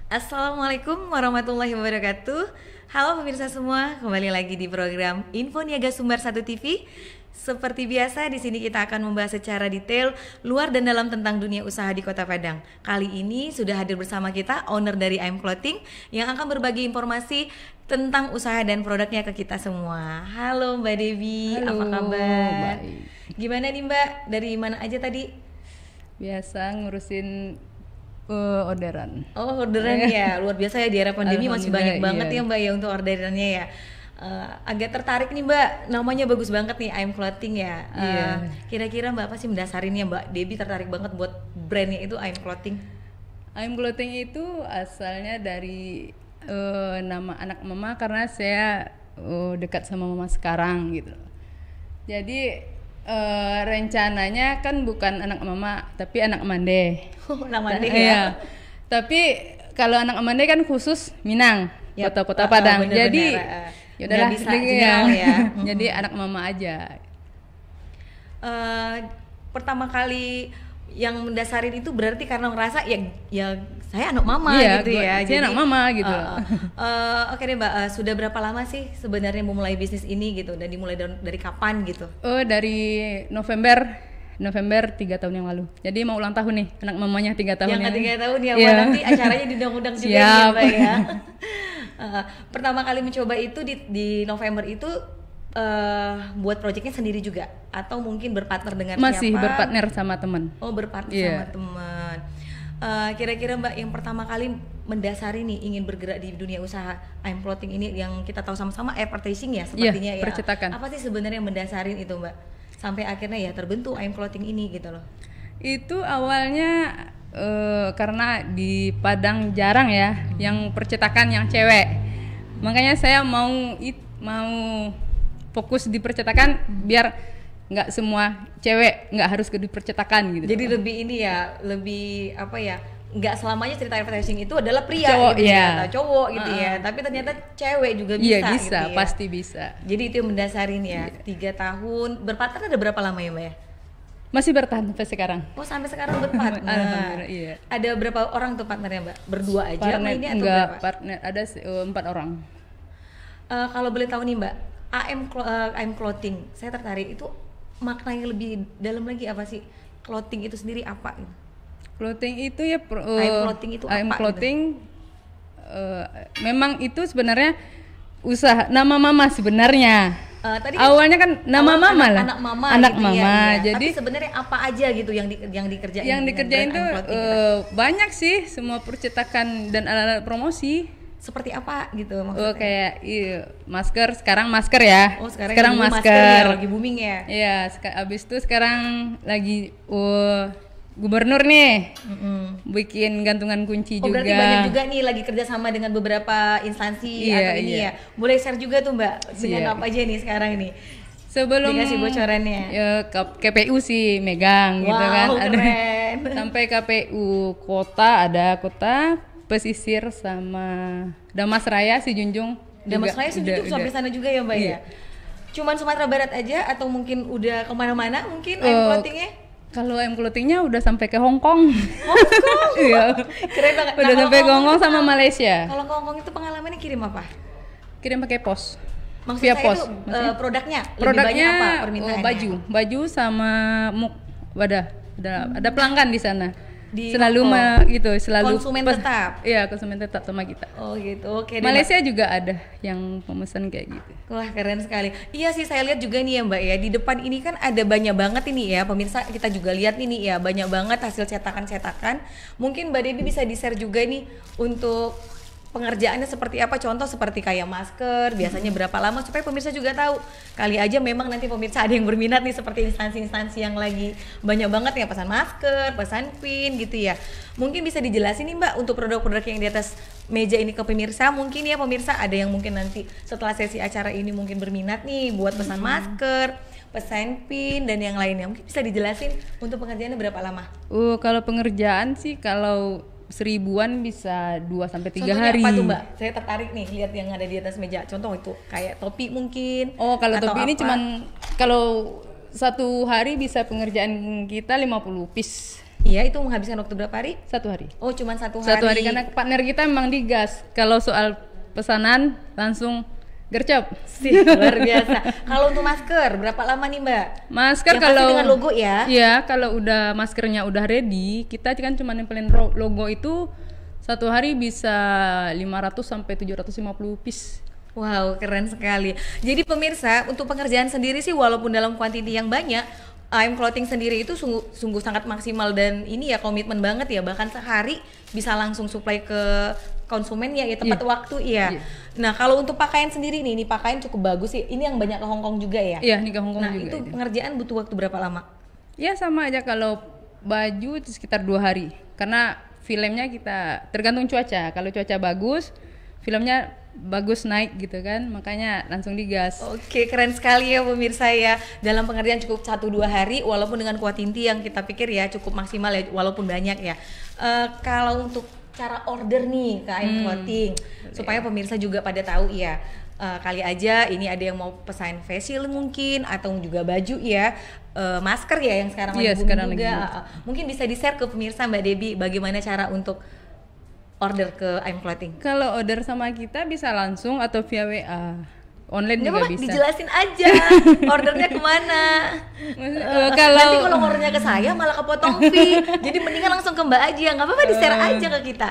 Assalamualaikum warahmatullahi wabarakatuh. Halo pemirsa semua, kembali lagi di program Info Niaga Sumber 1 TV. Seperti biasa, di sini kita akan membahas secara detail luar dan dalam tentang dunia usaha di Kota Padang. Kali ini sudah hadir bersama kita owner dari AM Clothing yang akan berbagi informasi tentang usaha dan produknya ke kita semua. Halo Mbak Devi, Halo, apa kabar? baik. Gimana nih Mbak? Dari mana aja tadi? Biasa ngurusin orderan. Oh, orderan ya, luar biasa ya, di era pandemi masih banyak Alhamdulillah, banget iya. ya Mbak ya untuk orderannya ya. Agak tertarik nih Mbak, namanya bagus banget nih AM Clothing ya. Iya. Kira-kira Mbak apa sih mendasarinya Mbak? Debbie tertarik banget buat brandnya itu AM Clothing. I'm Clothing itu asalnya dari nama anak mama karena saya dekat sama mama sekarang gitu. Jadi rencananya kan bukan anak mama tapi anak Mande. Oh, namanya Iya. ya. Tapi kalau anak Mande kan khusus Minang, Yap. kota-kota Padang. Bener-bener, Jadi ya udahlah nggak bisa ya. general ya. Jadi anak mama aja. Pertama kali yang mendasarin itu berarti karena ngerasa ya saya anak mama Iya, gitu ya. saya anak mama gitu. Oke deh Mbak, sudah berapa lama sih sebenarnya memulai bisnis ini gitu, dan dimulai dari kapan gitu? Oh, dari November 3 tahun yang lalu. Jadi mau ulang tahun nih anak mamanya 3 tahun Yang ya. ke 3 tahun ya, Iya. Mbak, nanti acaranya diundang-undang juga ya Siap. Mbak ya. Pertama kali mencoba itu di November itu buat proyeknya sendiri juga atau mungkin berpartner dengan Masih siapa? berpartner sama teman. Oh, berpartner Iya. sama teman. Kira-kira Mbak yang pertama kali mendasari nih ingin bergerak di dunia usaha AM Clothing ini yang kita tahu sama-sama advertising ya sepertinya ya. percetakan. Apa sih sebenarnya yang mendasarin itu Mbak? Sampai akhirnya ya terbentuk AM Clothing ini gitu loh. Itu awalnya karena di Padang jarang ya yang percetakan yang cewek. Makanya saya mau fokus di percetakan biar nggak semua cewek nggak harus di percetakan gitu. Jadi lebih ini ya, lebih apa ya? Nggak selamanya cerita advertising itu adalah pria Cowok, gitu ya, iya. atau cowok gitu ya. Tapi ternyata cewek juga bisa. Iya bisa, gitu ya. pasti bisa. Jadi itu yang mendasarin ya. 3 tahun berpartner ada berapa lama ya Mbak ya? Masih bertahan sampai sekarang. Oh, sampai sekarang berpartner. Alhamdulillah, iya. Ada berapa orang tuh partnernya Mbak? Berdua aja apa Partner ini atau enggak, berapa? partner ada 4 orang. Kalau boleh tahu nih Mbak, AM Clothing, saya tertarik itu maknanya lebih dalam lagi apa sih? Clothing itu sendiri apa? Clothing itu ya AM Clothing itu AM apa Clothing memang itu sebenarnya usaha nama mama sebenarnya. Tadi Awalnya kan nama awal mama lah. anak mama Anak gitu ya, mama. iya. Jadi tapi sebenarnya apa aja gitu yang dikerjain yang dengan dikerjain brand tuh AM Clothing kita? banyak sih, semua percetakan dan alat-alat promosi. Seperti apa gitu maksudnya? Kayak masker, sekarang masker ya. Oh, sekarang lagi masker. ya, lagi booming ya. Iya, abis itu sekarang lagi gubernur nih bikin gantungan kunci Oh, juga. berarti banyak juga nih lagi kerjasama dengan beberapa instansi Iya, atau ini iya. ya. Boleh share juga tuh Mbak, dengan Siap. apa aja nih sekarang ini? Sebelum Dikasih bocorannya. ya, KPU sih megang gitu Wow, kan. keren. Sampai KPU kota, ada kota pesisir sama Damas Raya si Junjung. Damas Raya udah- sampai sana juga ya Mbak Iya. ya? Cuman Sumatera Barat aja atau mungkin udah kemana-mana mungkin Eh, clothingnya? Kalau ayam clothingnya udah sampai ke Hong Kong. Hongkong? Iya. Keren banget. Udah kalau sampai ke Hong Kong itu sama Malaysia. Kalau ke Hongkong itu pengalamannya kirim apa? Kirim pakai pos. Maksud Via saya pos. itu Maksudnya? produknya lebih Produknya banyak apa permintaannya? baju sama muk. Ada pelanggan di sana. Di Selalu Hongkong. gitu, selalu Konsumen tetap? Iya, konsumen tetap sama kita. Oh gitu, oke deh, Malaysia juga ada yang pemesan kayak gitu. Mbak. Wah, keren sekali. Iya sih, saya lihat juga nih ya Mbak ya, di depan ini kan ada banyak banget ini ya pemirsa, kita juga lihat ini ya, banyak banget hasil cetakan-cetakan. Mungkin Mbak Debbie bisa di-share juga nih untuk pengerjaannya seperti apa, contoh seperti kayak masker biasanya berapa lama supaya pemirsa juga tahu. Kali aja memang nanti pemirsa ada yang berminat nih seperti instansi-instansi yang lagi banyak banget ya pesan masker, pesan pin gitu ya. Mungkin bisa dijelasin nih Mbak untuk produk-produk yang di atas meja ini ke pemirsa. Mungkin ya pemirsa ada yang mungkin nanti setelah sesi acara ini mungkin berminat nih buat pesan masker, pesan pin dan yang lainnya. Mungkin bisa dijelasin untuk pengerjaannya berapa lama? Kalau pengerjaan sih kalau 1000-an bisa 2-3 Contohnya hari. apa tuh Mbak? Saya tertarik nih lihat yang ada di atas meja. Contoh itu kayak topi mungkin. Oh, kalau atau topi ini apa? cuman kalau satu hari bisa pengerjaan kita 50 piece. Iya, itu menghabiskan waktu berapa hari? 1 hari. Oh, cuman 1 hari. 1 hari karena partner kita memang digas. Kalau soal pesanan langsung gercep. Sih, luar biasa. Kalau untuk masker, berapa lama nih Mbak? Masker Yang pasti kalau dengan logo ya? Iya, kalau udah maskernya udah ready, kita kan cuma nempelin logo itu 1 hari bisa 500 sampai 750 piece. Wow, keren sekali. Jadi pemirsa, untuk pengerjaan sendiri sih walaupun dalam kuantiti yang banyak, AM Clothing sendiri itu sungguh sangat maksimal dan ini ya komitmen banget ya, bahkan sehari bisa langsung supply ke konsumen ya, tepat waktu ya. Nah, kalau untuk pakaian sendiri nih, ini pakaian cukup bagus sih. Ini yang banyak ke Hong Kong juga ya? Iya, ini ke Hong Kong nah, juga. Nah, itu pengerjaan butuh waktu berapa lama? Ya sama aja, kalau baju itu sekitar 2 hari. Karena filmnya kita tergantung cuaca. Kalau cuaca bagus, filmnya bagus naik gitu kan, makanya langsung digas. Oke, keren sekali ya pemirsa ya. Dalam pengerjaan cukup 1-2 hari, walaupun dengan kuantiti yang kita pikir ya cukup maksimal ya, walaupun banyak ya. Kalau untuk cara order nih ke AM Clothing, supaya pemirsa juga pada tahu ya. Kali aja ini ada yang mau pesan facial mungkin, atau juga baju ya, masker ya yang sekarang lagi booming juga. Mungkin bisa di-share ke pemirsa Mbak Debbie bagaimana cara untuk order ke AM Clothing. Kalau order sama kita bisa langsung atau via WA. Online juga bisa. Dijelasin aja ordernya kemana. Kalau nanti kalau ordernya ke saya malah kepotong fee. Jadi mendingan langsung ke Mbak aja, nggak apa-apa di-share aja ke kita.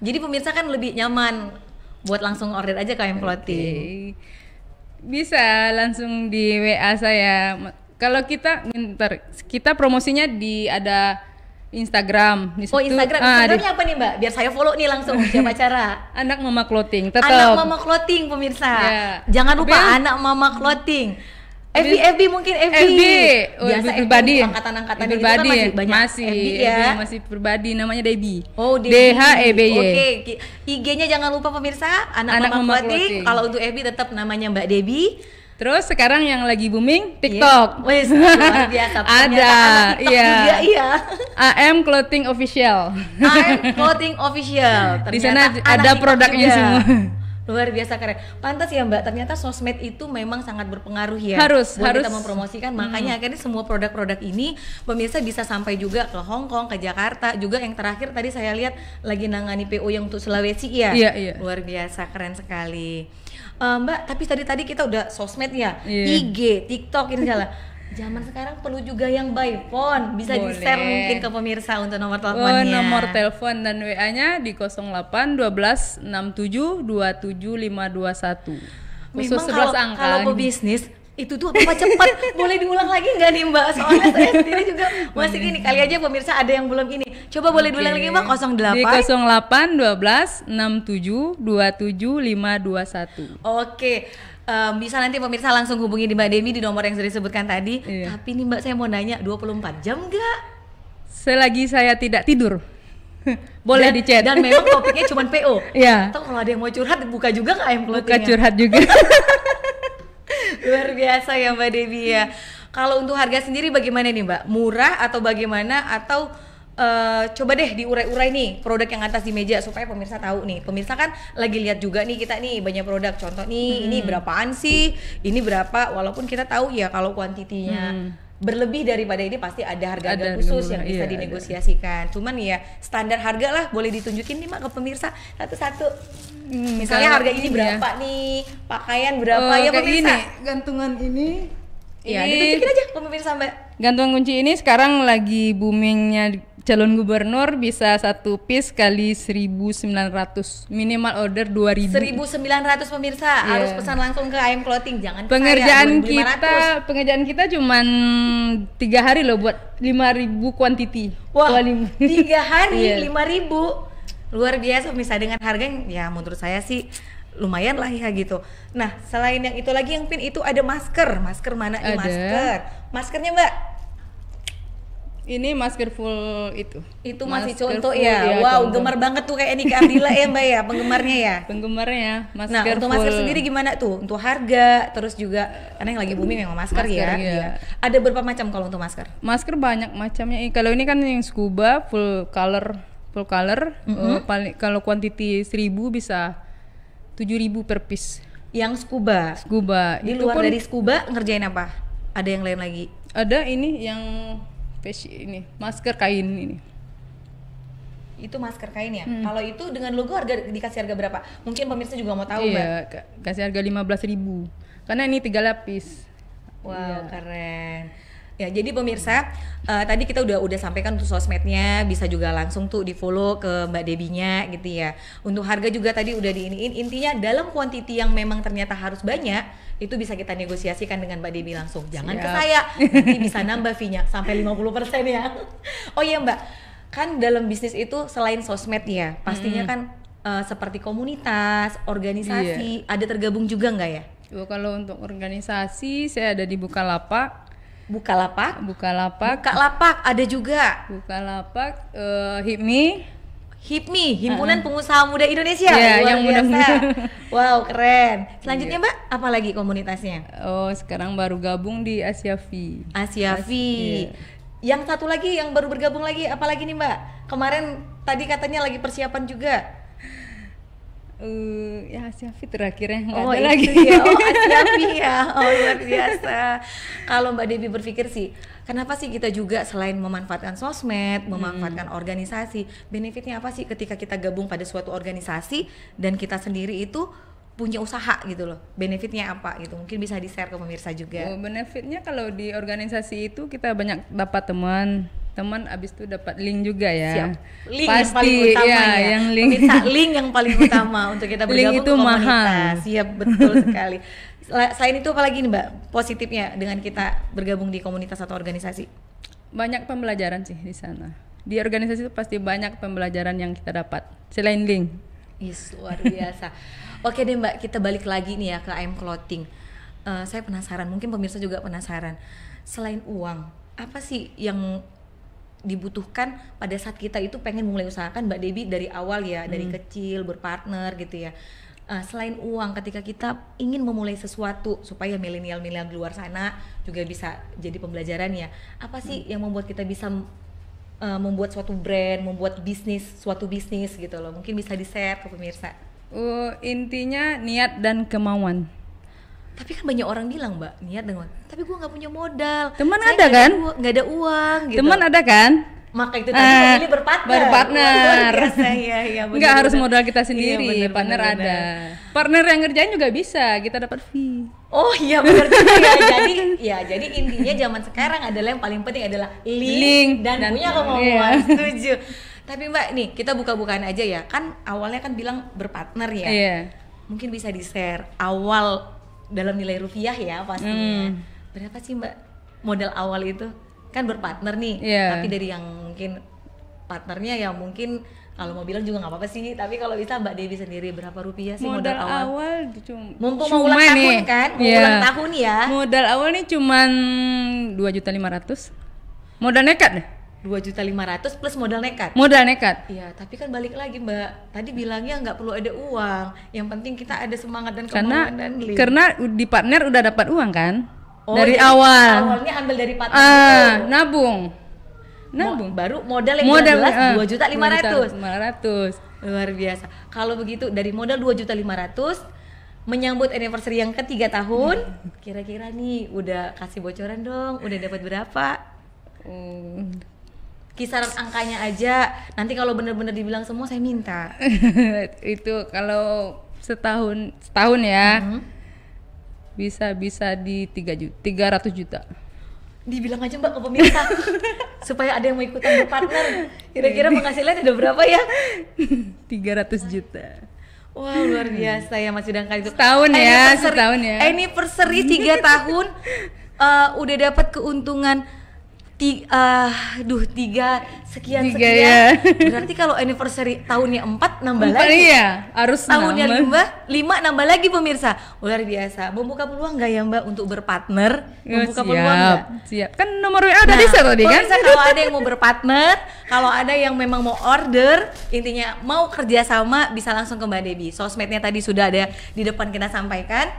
Jadi pemirsa kan lebih nyaman buat langsung order aja ke AM Clothing. Bisa langsung di WA saya. Kalau kita promosinya di ada Instagram. Oh, Instagram. Instagramnya apa nih Mbak? Biar saya follow nih langsung. Siapa cara? Anak Mama Clothing. Tetap. Anak Mama Clothing pemirsa. Jangan lupa Anak Mama Clothing. FB mungkin FB. Biasa pribadi. Angkatan-angkatan itu kan masih banyak. Masih FB ya. Masih pribadi, namanya Debbie. Oh, Debbie. DHEBY. Oke. IG-nya jangan lupa pemirsa, Anak Mama Clothing. Kalau untuk FB tetap namanya Mbak Debbie. Terus sekarang yang lagi booming TikTok. Wes, luar biasa. Ada, iya. AM Clothing Official. AM Clothing Official. Di sana ada produknya semua. Luar biasa keren. Pantas ya Mbak, ternyata sosmed itu memang sangat berpengaruh ya. Harus kita mempromosikan, makanya akhirnya semua produk-produk ini pemirsa bisa sampai juga ke Hong Kong, ke Jakarta. Juga yang terakhir tadi saya lihat lagi nangani PO yang untuk Sulawesi ya. Iya. Luar biasa, keren sekali. Mbak, tapi tadi kita udah sosmed ya, IG, TikTok ini segala. Zaman sekarang perlu juga yang by phone, bisa di-share mungkin ke pemirsa untuk nomor teleponnya. Nomor telepon dan WA-nya di 08 12 67 27 521. Khusus 11 angka. Kalau pebisnis itu tuh apa cepat. Boleh diulang lagi nggak nih Mbak? Soalnya saya sendiri juga masih gini. Kali aja pemirsa ada yang belum ini. Coba boleh diulang lagi Mbak? 08 di 08 12 67 27 521. Oke. Bisa nanti pemirsa langsung hubungi di Mbak Debbie di nomor yang sudah disebutkan tadi. Tapi nih Mbak, saya mau nanya, 24 jam nggak? Selagi saya tidak tidur. Boleh di chat. Dan memang topiknya cuma PO. Iya. Atau kalau ada yang mau curhat buka juga ke AM Clothing. Buka curhat juga. Luar biasa ya Mbak Debbie ya. Kalau untuk harga sendiri bagaimana nih Mbak? Murah atau bagaimana? Atau coba deh diurai-urai nih produk yang atas di meja supaya pemirsa tahu nih. Pemirsa kan lagi lihat juga nih kita nih banyak produk. Contoh nih ini berapaan sih? Ini berapa? Walaupun kita tahu ya kalau kuantitinya berlebih daripada ini pasti ada harga khusus yang bisa dinegosiasikan. Cuman ya standar harga lah boleh ditunjukin nih Mbak ke pemirsa satu-satu. Misalnya harga ini berapa nih, pakaian berapa ya pemirsa? Ini, gantungan ini. Ya, ditunjukin aja ke pemirsa Mbak. Gantungan kunci ini sekarang lagi boomingnya calon gubernur, bisa 1 piece kali 1.900, minimal order 2.000. 1.900 pemirsa, harus pesan langsung ke AM Clothing, jangan pengerjaan saya, pengerjaan kita cuman 3 hari loh buat 5.000 kuantiti. Wah, 3 hari 5.000. Luar biasa pemirsa, dengan harga yang ya menurut saya sih lumayan lah ya gitu. Nah, selain yang itu lagi yang pin itu ada masker. Masker mana nih masker? Maskernya Mbak? Ini masker full itu. Itu masih contoh ya. Wow, gemar banget tuh kayak Nika Ardila ya Mbak ya, penggemarnya ya. Penggemarnya masker. Nah, untuk masker sendiri gimana tuh? Untuk harga, terus juga karena yang lagi booming memang masker ya. Iya. Ada berapa macam kalau untuk masker? Masker banyak macamnya. Kalau ini kan yang scuba full color. Kalau kuantiti 1.000 bisa 7.000 per piece. Yang scuba. Scuba. Di luar dari scuba ngerjain apa? Ada yang lain lagi? Ada ini yang ini masker kain ini. Itu masker kain ya. Kalau itu dengan logo dikasih harga berapa? Mungkin pemirsa juga mau tahu, Mbak. Iya, kasih harga 15.000. Karena ini 3 lapis. Wow, keren. Ya, jadi pemirsa, tadi kita udah sampaikan untuk sosmednya, bisa juga langsung tuh di-follow ke Mbak Debbie-nya gitu ya. Untuk harga juga tadi udah diiniin. Intinya dalam quantity yang memang ternyata harus banyak, itu bisa kita negosiasikan dengan Mbak Debbie langsung. Jangan ke saya, nanti bisa nambah fee-nya sampai 50% ya. Oh iya, Mbak. Kan dalam bisnis itu selain sosmed ya, pastinya kan seperti komunitas, organisasi, ada tergabung juga nggak ya? Kalau untuk organisasi, saya ada di Bukalapak. Bukalapak? Bukalapak. Bukalapak ada juga. Bukalapak, HIPMI. HIPMI, Himpunan Pengusaha Muda Indonesia. Iya, yang muda-muda. Wow, keren. Selanjutnya Mbak, apa lagi komunitasnya? Oh, sekarang baru gabung di Asiavi. Asiavi. Yang satu lagi yang baru bergabung lagi, apa lagi nih Mbak? Kemarin tadi katanya lagi persiapan juga. Ya Asiavi terakhir yang nggak Oh, ada lagi. Ya. Oh, Asiavi ya. Oh, luar biasa. Kalau Mbak Debbie berpikir sih, kenapa sih kita juga selain memanfaatkan sosmed, memanfaatkan organisasi, benefitnya apa sih ketika kita gabung pada suatu organisasi dan kita sendiri itu punya usaha gitu loh, benefitnya apa gitu, mungkin bisa di-share ke pemirsa juga. Benefitnya kalau di organisasi itu kita banyak dapat teman abis itu dapat link juga ya. Siap. Link pasti yang paling utama ya, yang link. Pemirsa, link yang paling utama untuk kita bergabung Link itu ke komunitas. mahal. Siap, betul sekali. Selain itu apa lagi nih Mbak positifnya dengan kita bergabung di komunitas atau organisasi? Banyak pembelajaran sih di sana. Di organisasi itu pasti banyak pembelajaran yang kita dapat selain link. Luar biasa. Oke deh Mbak, kita balik lagi nih ya ke AM Clothing. Saya penasaran, mungkin pemirsa juga penasaran. Selain uang, apa sih yang dibutuhkan pada saat kita itu pengen mulai usahakan Mbak Debbie dari awal ya, dari kecil berpartner gitu ya. Selain uang, ketika kita ingin memulai sesuatu supaya milenial-milenial di luar sana juga bisa jadi pembelajaran ya. Apa sih yang membuat kita bisa membuat suatu brand, membuat suatu bisnis gitu loh. Mungkin bisa di-share ke pemirsa. Intinya niat dan kemauan. Tapi kan banyak orang bilang Mbak, niat dan kemauan. Tapi gue nggak punya modal. Teman saya ada kan? Nggak ada uang gitu. Teman ada kan? Maka itu tadi memilih berpartner. Berpartner. Iya, nggak harus modal kita sendiri. Iya, partner ada. Partner yang ngerjain juga bisa. Kita dapat fee. Oh iya benar juga ya. Jadi intinya zaman sekarang adalah yang paling penting adalah link dan punya kemauan. Iya. Setuju. Tapi Mbak nih kita buka-bukaan aja ya. Kan awalnya kan bilang berpartner ya. Iya. Mungkin bisa di-share awal dalam nilai rupiah ya pastinya. Berapa sih Mbak modal awal itu? Kan berpartner nih. Tapi dari yang mungkin partnernya ya mungkin kalau mau bilang juga nggak apa-apa sih, tapi kalau bisa Mbak Debbie sendiri berapa rupiah sih modal awal? Mumpung mau ulang tahun kan, mau ulang tahun ya. Modal awal nih cuman 2.500.000. Modal nekat deh. 2.500.000 plus modal nekat. Modal nekat. Iya, tapi kan balik lagi Mbak. Tadi bilangnya nggak perlu ada uang. Yang penting kita ada semangat dan kemauan dan link. Karena di partner udah dapat uang kan? Oh, dari awal. Awalnya ambil dari partner. Nabung. Baru modal yang jelas 2.500.000. Luar biasa. Kalau begitu dari modal 2.500.000 menyambut anniversary yang ke-3 tahun, kira-kira nih udah kasih bocoran dong, udah dapat berapa? Kisaran angkanya aja. Nanti kalau benar-benar dibilang semua saya minta. Itu kalau setahun ya. Bisa di 300 juta. Dibilang aja Mbak ke pemirsa supaya ada yang mau ikutan berpartner. Kira-kira penghasilan ada berapa ya? 300 juta. Wah, luar biasa ya Mas Sedangkan itu. Setahun ya. Anniversary 3 tahun udah dapat keuntungan 3 sekian. Ya. Berarti kalau anniversary tahunnya 4 nambah lagi. Iya, harus tahunnya 5 nambah lagi pemirsa. Luar biasa. Membuka peluang nggak ya Mbak untuk berpartner? Membuka peluang nggak? Siap. Kan nomor WA udah di-share tadi kan? Pemirsa, kalau ada yang mau berpartner, kalau ada yang memang mau order, intinya mau kerjasama bisa langsung ke Mbak Debbie. Sosmednya tadi sudah ada di depan kita sampaikan.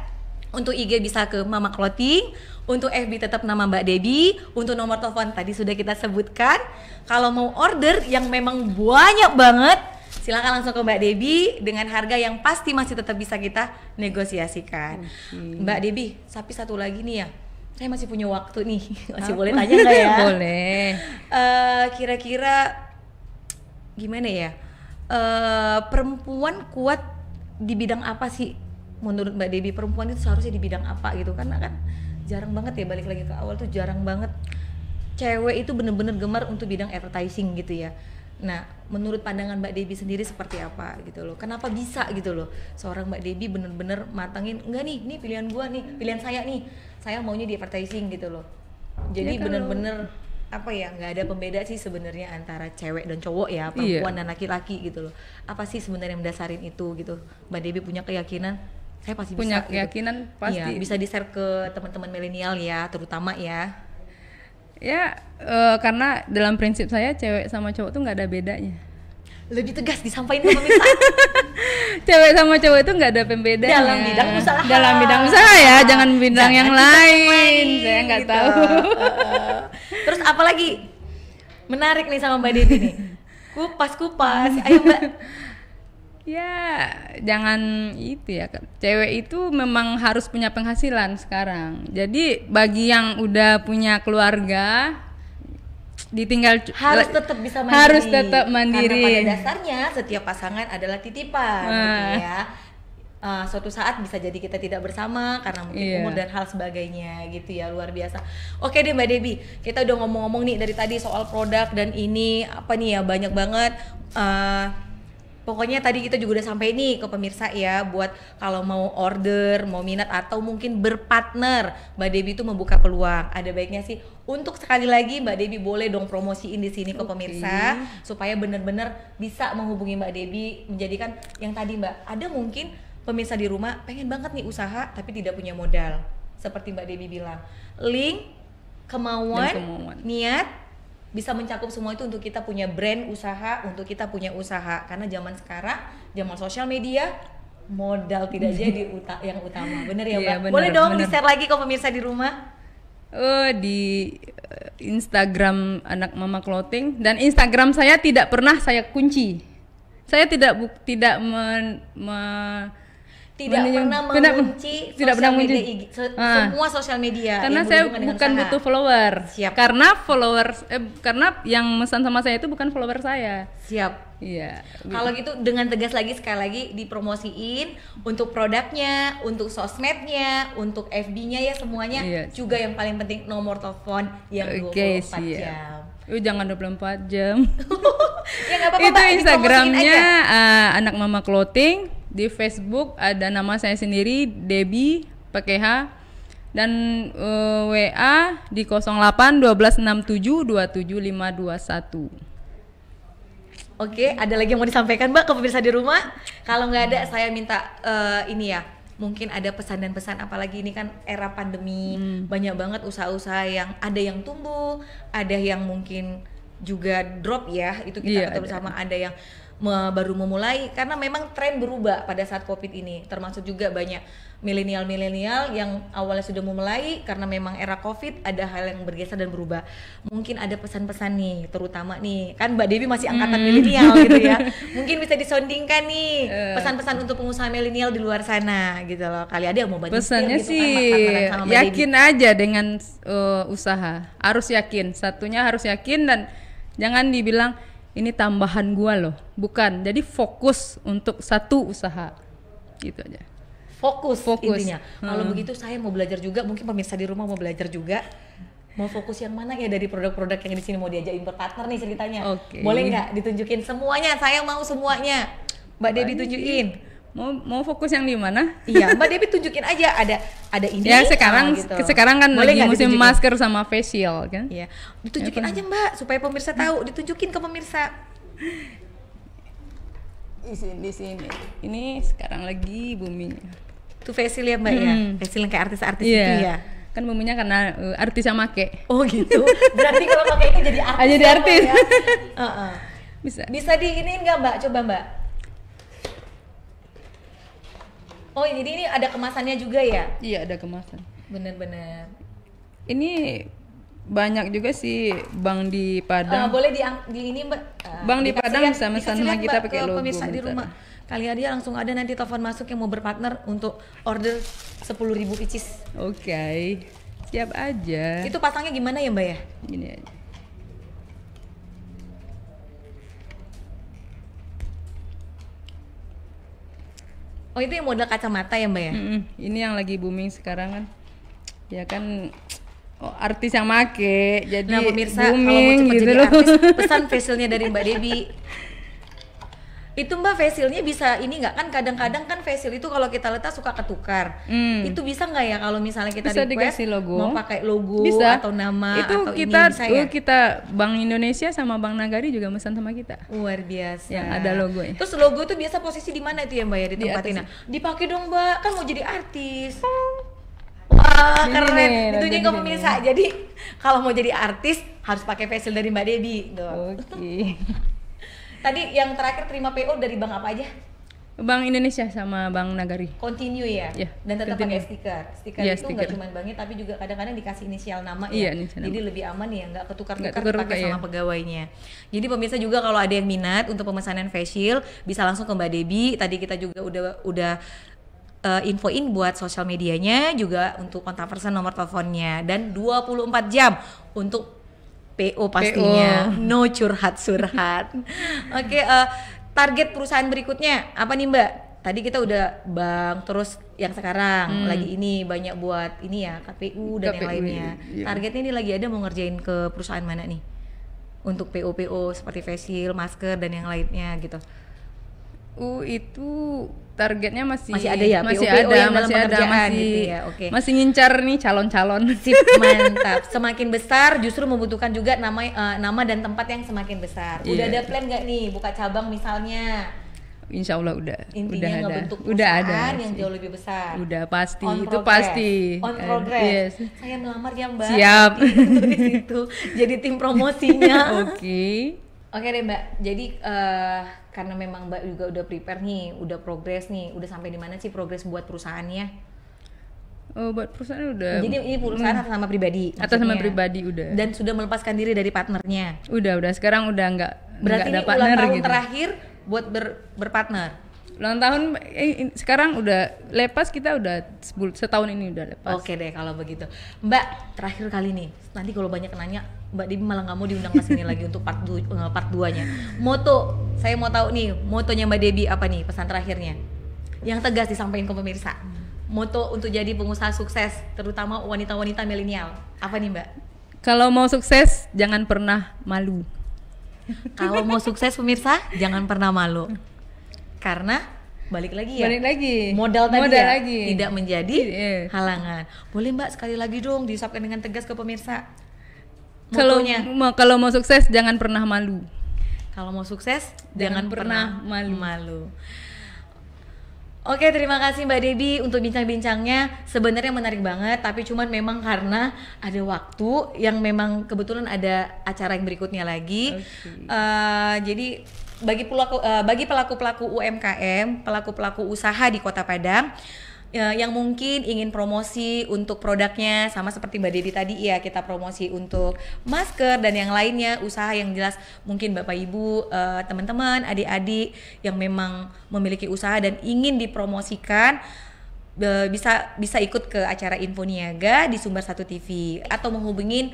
Untuk IG bisa ke Mama Clothing, untuk FB tetap nama Mbak Debbie, untuk nomor telepon tadi sudah kita sebutkan. Kalau mau order yang memang banyak banget, silakan langsung ke Mbak Debbie dengan harga yang pasti masih tetap bisa kita negosiasikan. Mbak Debbie, tapi satu lagi nih ya, saya masih punya waktu nih, masih boleh tanya nggak ya? Boleh. Kira-kira gimana ya? Perempuan kuat di bidang apa sih? Menurut Mbak Debbie, perempuan itu seharusnya di bidang apa gitu? Karena kan jarang banget ya, balik lagi ke awal tuh jarang banget cewek itu bener-bener gemar untuk bidang advertising gitu ya. Nah, menurut pandangan Mbak Debbie sendiri seperti apa gitu loh? Kenapa bisa gitu loh? Seorang Mbak Debbie bener-bener matangin, enggak nih, ini pilihan gua nih, pilihan saya nih. Saya maunya di advertising gitu loh. Jadi bener-bener apa ya, nggak ada pembeda sih sebenarnya antara cewek dan cowok ya, perempuan dan laki-laki gitu loh. Apa sih sebenarnya yang mendasarin itu gitu? Mbak Debbie punya keyakinan, saya pasti Punya bisa keyakinan gitu. pasti. Iya, bisa di-share ke teman-teman milenial ya, terutama ya. Ya, karena dalam prinsip saya cewek sama cowok tuh nggak ada bedanya. Lebih tegas disampaikan ke pemirsa. Cewek sama cowok itu nggak ada pembedanya. Dalam bidang usaha. Dalam bidang usaha ya, jangan bidang yang lain. main, Saya nggak gitu. tahu. Terus apa lagi? Menarik nih sama Mbak Debbie nih. Kupas. Ayo Mbak. Ya, jangan itu ya. Cewek itu memang harus punya penghasilan sekarang. Jadi bagi yang udah punya keluarga, ditinggal Harus tetap bisa mandiri. Harus tetap mandiri. Karena pada dasarnya setiap pasangan adalah titipan, gitu ya. Suatu saat bisa jadi kita tidak bersama karena mungkin umur dan hal sebagainya gitu ya, luar biasa. Oke deh Mbak Debbie, kita udah ngomong-ngomong nih dari tadi soal produk dan ini apa nih ya, banyak banget. Pokoknya tadi kita juga udah sampai nih ke pemirsa ya, buat kalau mau order, mau minat atau mungkin berpartner, Mbak Debbie itu membuka peluang. Ada baiknya sih untuk sekali lagi Mbak Debbie boleh dong promosiin di sini ke pemirsa supaya benar-benar bisa menghubungi Mbak Debbie, menjadikan yang tadi Mbak, ada mungkin pemirsa di rumah pengen banget nih usaha tapi tidak punya modal. Seperti Mbak Debbie bilang, link, kemauan. Niat bisa mencakup semua itu untuk kita punya brand usaha, untuk kita punya usaha. Karena zaman sekarang, zaman sosial media, modal tidak jadi yang utama. Bener ya Mbak? Boleh dong di-share lagi ke pemirsa di rumah? Di Instagram Anak Mama Clothing, dan Instagram saya tidak pernah saya kunci. Saya tidak mengunci semua sosial media karena saya bukan butuh follower. Karena yang pesan sama saya itu bukan follower saya. Siap. Iya. Kalau gitu dengan tegas lagi sekali lagi dipromosiin untuk produknya, untuk sosmednya, untuk FB-nya ya semuanya. Juga yang paling penting nomor telepon yang 24 jam. Jangan 24 jam. Ya nggak apa-apa. Itu Instagramnya Anak Mama Clothing. Di Facebook ada nama saya sendiri, Debbie pakai H, dan WA di 08 12 67 27 521. Oke, ada lagi yang mau disampaikan Mbak ke pemirsa di rumah? Kalau nggak ada, saya minta ini ya, mungkin ada pesan dan pesan, apalagi ini kan era pandemi, banyak banget usaha-usaha yang ada yang tumbuh, ada yang mungkin juga drop ya, itu kita ketahui bersama, ada yang baru memulai karena memang tren berubah pada saat Covid ini, termasuk juga banyak milenial yang awalnya sudah memulai karena memang era Covid ada hal yang bergeser dan berubah. Mungkin ada pesan-pesan nih, terutama nih kan Mbak Debbie masih angkatan milenial gitu ya, mungkin bisa disondingkan nih pesan-pesan untuk pengusaha milenial di luar sana gitu loh. Kali ada yang mau bantu pesannya gitu, sih kan, yakin aja dengan usaha, harus yakin, satunya harus yakin dan jangan dibilang ini tambahan gua loh, bukan. Jadi fokus untuk satu usaha, gitu aja. Fokus. Intinya. Kalau begitu saya mau belajar juga, mungkin pemirsa di rumah mau belajar juga. Mau fokus yang mana ya dari produk-produk yang di sini mau diajakin berpartner nih ceritanya. Boleh nggak ditunjukin semuanya? Saya mau semuanya. Mbak Debbie tunjukin. Mau fokus yang di mana? Iya, Mbak Debbie tunjukin aja, ada ini. Ya sekarang gitu. Sekarang kan boleh lagi musim masker sama facial kan? Iya. Ditunjukin aja Mbak supaya pemirsa tahu, ditunjukin ke pemirsa. Di sini. Ini sekarang lagi booming. Itu facial ya Mbak ya? Facial yang kayak artis-artis itu ya. Kan boomingnya karena artis yang make. Oh gitu. Berarti kalau pakai itu jadi artis. Jadi artis. Ya? Bisa di ini enggak Mbak? Coba Mbak. Oh jadi ini ada kemasannya juga ya? Iya ada kemasan. Bener-bener. Ini banyak juga sih Bang di Padang. Boleh di ini Mbak. Bang di Padang bisa pesan sama kita pakai logo. Pemirsa di rumah. Kali aja langsung ada nanti telepon masuk yang mau berpartner untuk order 10.000 pieces. Oke. Siap aja. Itu pasangnya gimana ya Mbak ya? Gini aja. Oh itu yang model kacamata ya Mbak ya? Ini yang lagi booming sekarang kan. Ya kan artis yang make, jadi Nah pemirsa kalau mau booming cepet gitu jadi loh. artis, pesan facialnya dari Mbak Debbie. Itu Mbak facialnya bisa ini nggak, kan kadang-kadang kan facial itu kalau kita letak suka ketukar. Itu bisa nggak ya kalau misalnya kita Bisa request dikasih logo. mau pakai logo Bisa. atau nama Itu atau kita ini bisa ya? kita Bank Indonesia sama Bank Nagari juga pesan sama kita. Luar biasa. Yang ada logonya. Terus logo itu biasa posisi di mana itu ya Mbak ya Di ditempatin? atas. Dipakai dong Mbak, kan mau jadi artis. Wah Ini keren, nih, ditunjukin nanti ke di pemirsa. Jadi kalau mau jadi artis harus pakai facial dari Mbak Debbie. Tuh. Oke. Tadi yang terakhir terima PO dari bank apa aja? Bank Indonesia sama Bank Nagari. Continue ya? Iya, Dan tetap continue. pakai stiker. Stiker Iya, itu nggak stiker. cuma banknya tapi juga kadang-kadang dikasih inisial nama Iya, ya. inisial Jadi nama. lebih aman ya, nggak Nggak ketukar-tukar tukar-tukar, pakai sama iya. pegawainya. Jadi pemirsa juga kalau ada yang minat untuk pemesanan facial bisa langsung ke Mbak Debbie. Tadi kita juga udah infoin buat sosial medianya, juga untuk kontak person, nomor teleponnya, dan 24 jam untuk PO pastinya. No curhat-surhat. Oke, target perusahaan berikutnya apa nih Mbak? Tadi kita udah bank, terus yang sekarang lagi ini banyak buat ini ya KPU dan yang KPU, lainnya. iya. Targetnya ini lagi ada mau ngerjain ke perusahaan mana nih? Untuk PO seperti facial, masker dan yang lainnya gitu. Itu targetnya masih Masih ada ya, masih PO ada, yang dalam masih ada, pengerjaan masih gitu ya, oke. masih ngincar nih calon-calon. Sip, mantap. Semakin besar justru membutuhkan juga nama dan tempat yang semakin besar. Udah Iya. ada plan nggak nih buka cabang misalnya? Insya Allah udah Intinya ada, ngebentuk udah ada perusahaan yang sih. jauh lebih besar. Udah pasti, On itu progress. pasti. On progress. Yes. Saya melamar ya Mbak. Siap. Nanti di situ jadi tim promosinya. Oke. Oke deh Mbak. Jadi karena memang Mbak juga udah prepare nih, udah progress nih, udah sampai di mana sih progress buat perusahaannya? Oh, buat perusahaan udah. Jadi ini perusahaan atas nama pribadi. Atas nama maksudnya. pribadi udah. Dan sudah melepaskan diri dari partnernya. Udah sekarang udah nggak Berarti ada ini partner ulang tahun gitu. terakhir buat berpartner. Ulang tahun sekarang udah lepas, kita udah setahun ini udah lepas. Oke deh kalau begitu. Mbak, terakhir kali nih. Nanti kalau banyak nanya, Mbak Debbie malah nggak mau diundang ke sini lagi untuk part 2-nya. Moto, saya mau tahu nih, motonya Mbak Debbie apa nih pesan terakhirnya? Yang tegas disampaikan ke pemirsa. Moto untuk jadi pengusaha sukses, terutama wanita-wanita milenial. Apa nih Mbak? Kalau mau sukses jangan pernah malu. Kalau mau sukses pemirsa, jangan pernah malu. Karena balik lagi ya. Balik lagi. Modal tadi Modal ya, lagi. tidak menjadi Iya. halangan. Boleh Mbak sekali lagi dong diucapkan dengan tegas ke pemirsa. Kalau Motonya. kalau mau sukses jangan pernah malu. Kalau mau sukses jangan Jangan pernah pernah malu. Oke, terima kasih Mbak Debbie untuk bincang-bincangnya. Sebenarnya menarik banget, tapi cuman memang karena ada waktu yang memang kebetulan ada acara yang berikutnya lagi. Jadi bagi pelaku-pelaku UMKM, pelaku-pelaku usaha di Kota Padang yang mungkin ingin promosi untuk produknya, sama seperti Mbak Debbie tadi ya, kita promosi untuk masker dan yang lainnya, usaha yang jelas mungkin Bapak Ibu, teman-teman, adik-adik yang memang memiliki usaha dan ingin dipromosikan, bisa ikut ke acara Info Niaga di Sumber 1 TV atau menghubungin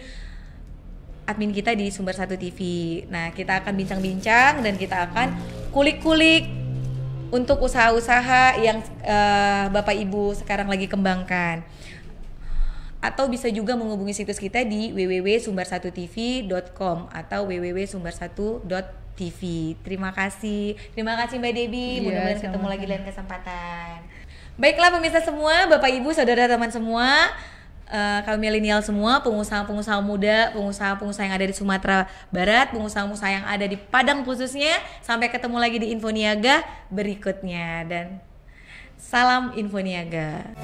admin kita di Sumber 1 TV. Nah, kita akan bincang-bincang dan kita akan kulik-kulik untuk usaha-usaha yang Bapak Ibu sekarang lagi kembangkan. Atau bisa juga menghubungi situs kita di www.sumber1tv.com atau www.sumber1.tv. Terima kasih Mbak Debbie. Iya, Mudah-mudahan ketemu sama-sama. lagi lain kesempatan. Baiklah pemirsa semua, Bapak Ibu, saudara teman semua, kaum milenial semua, pengusaha-pengusaha muda, pengusaha-pengusaha yang ada di Sumatera Barat, pengusaha-pengusaha yang ada di Padang khususnya. Sampai ketemu lagi di Info Niaga berikutnya, dan salam Info Niaga.